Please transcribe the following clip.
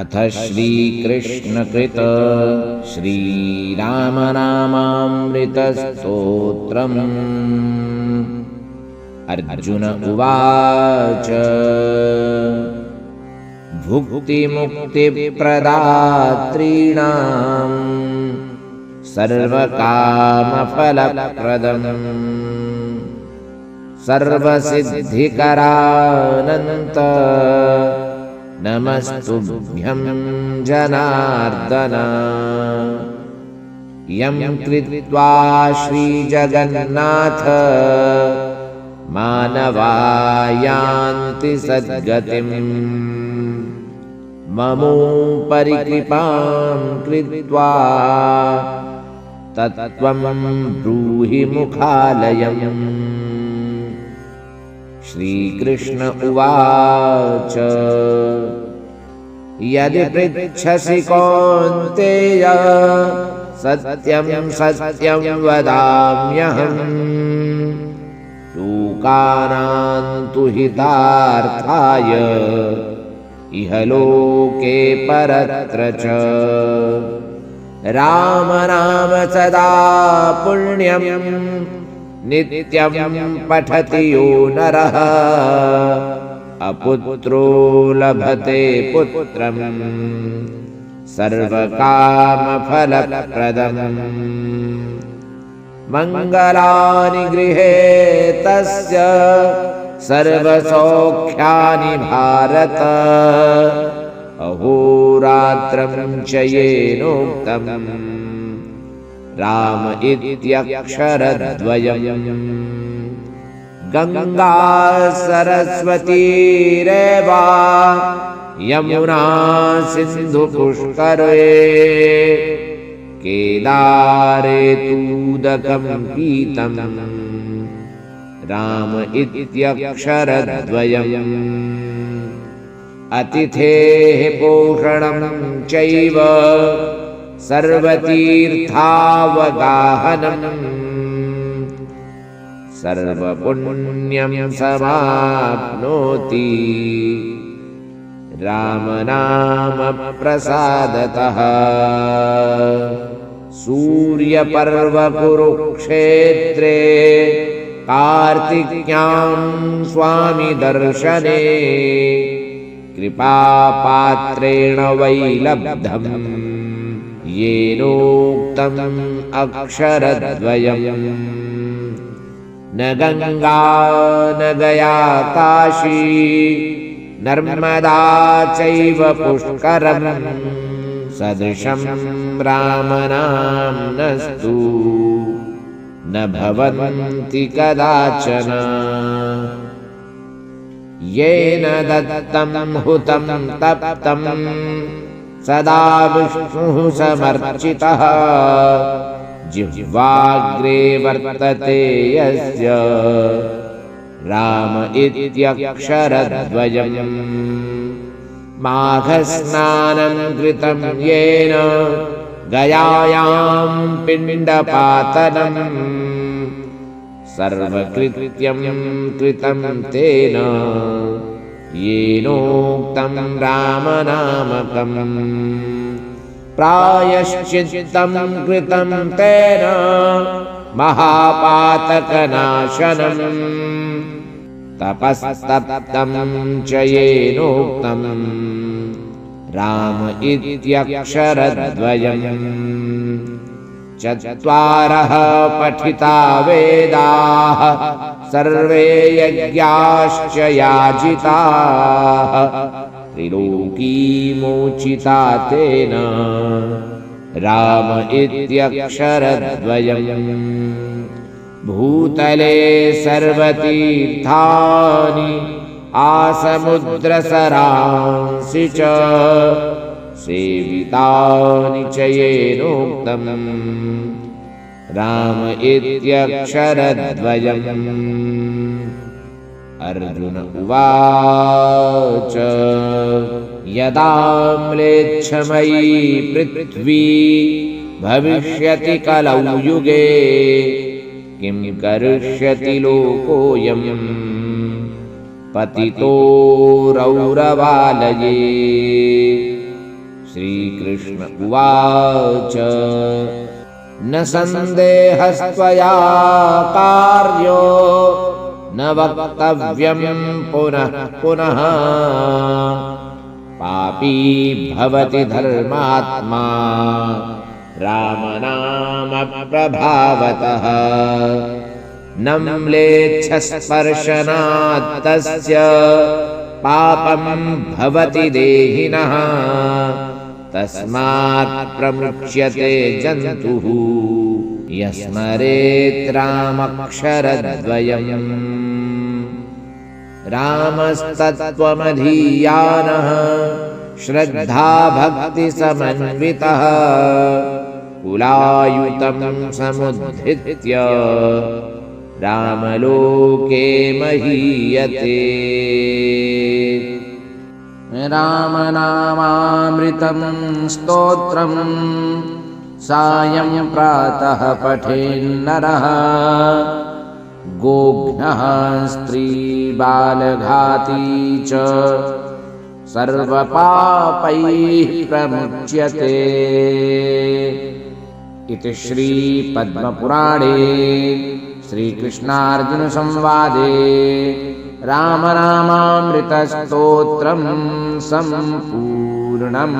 अथ श्रीकृष्णकृत श्रीरामनामामृतस्तोत्रम्। अर्जुन उवाच भुक्तिमुक्तिप्रदात्रीणां सर्वकामफलप्रदम् सर्वसिद्धिकरानन्त नमस्तुभ्यं जनार्दन। यं कृत्वा श्रीजगन्नाथ मानवा यान्ति सद्गतिम् ममोपरि कृपां कृत्वा तत्त्वं ब्रूहि मुखालयम्। श्रीकृष्ण उवाच यदि पृच्छसि कौन्तेय सत्यं सत्यं वदाम्यहम् लोकानां तु हितार्थाय इह लोके परत्र च। राम नाम सदा पुण्यं नित्यं पठति यो नरः अपुत्रो लभते पुत्रं सर्वकामफलप्रदम्। मंगलानि गृहे तस्य सर्वसौख्यानि भारत अहोरात्रं च येनोक्तम् राम इत्यक्षरद्वयम्। गंगा सरस्वतीरेव यमुना सिन्धु पुष्करे केदारे तूदकं पीतं राम इत्यक्षरद्वयम्। अतिथेः पोषणं चैव सर्वतीर्थावगाहनम् सर्वपुण्यं समाप्नोति रामनाम प्रसादतः। सूर्यपर्व कुरुक्षेत्रे कार्तिक्यां स्वामी दर्शने कृपापात्रेण वै लब्धम् येनोक्तम् अक्षरद्वयम्। न गंगा न गया काशी नर्मदा चैव पुष्करम् सदृशं रामनाम्नस्तु न भवन्ति कदाचन। येन दत्तं हुतं तप्तं सदा विष्णुः समर्चितः जिह्वाग्रे वर्तते यस्य राम इत्यक्षरद्वयम्। माघस्नानं कृतं येन गयायां पिण्डपातनम् सर्वकृत्यं कृतं तेन येनोक्तं रामनामकम्। प्रायश्चित्तं कृतं तेन महापातकनाशनम् तपस्तप्तं च येनोक्तं राम इत्यक्षरद्वयम्। चत्वारः पठिता वेदाः सर्वे यज्ञाश्च याजिताः त्रिलोकीमोचिता तेन राम इत्यक्षरद्वयम्। भूतले सर्वतीर्थानि आसमुद्रसरांसि च सेवितानि च येनोक्तं राम इत्यक्षरद्वयम्। अर्जुन उवाच यदा म्लेच्छमयी पृथ्वी भविष्यति कलौ युगे किं करिष्यति लोकोऽयं पतितो रौरवालये श्रीकृष्ण उवाच न सन्देहस्त्वया कार्यो न वक्तव्यं पुनः पुनः पापी भवति धर्मात्मा रामनामप्रभावतः न म्लेच्छस्पर्शनात् तस्य पापं भवति देहिनः तस्मात् प्रमुच्यते जन्तुः यस्मरेत् रामक्षरद्वयम् रामस्तत्त्वमधीयानः श्रद्धा भक्तिसमन्वितः कुलायुतं समुद्धृत्य रामलोके महीयते रामनामामृतं स्तोत्रं सायं प्रातः पठेन्नरः गोघ्नः स्त्रीबालघाती च सर्वपापैः प्रमुच्यते। इति श्रीपद्मपुराणे श्रीकृष्णार्जुनसंवादे रामनामामृतस्तोत्रं सम्पूर्णम्।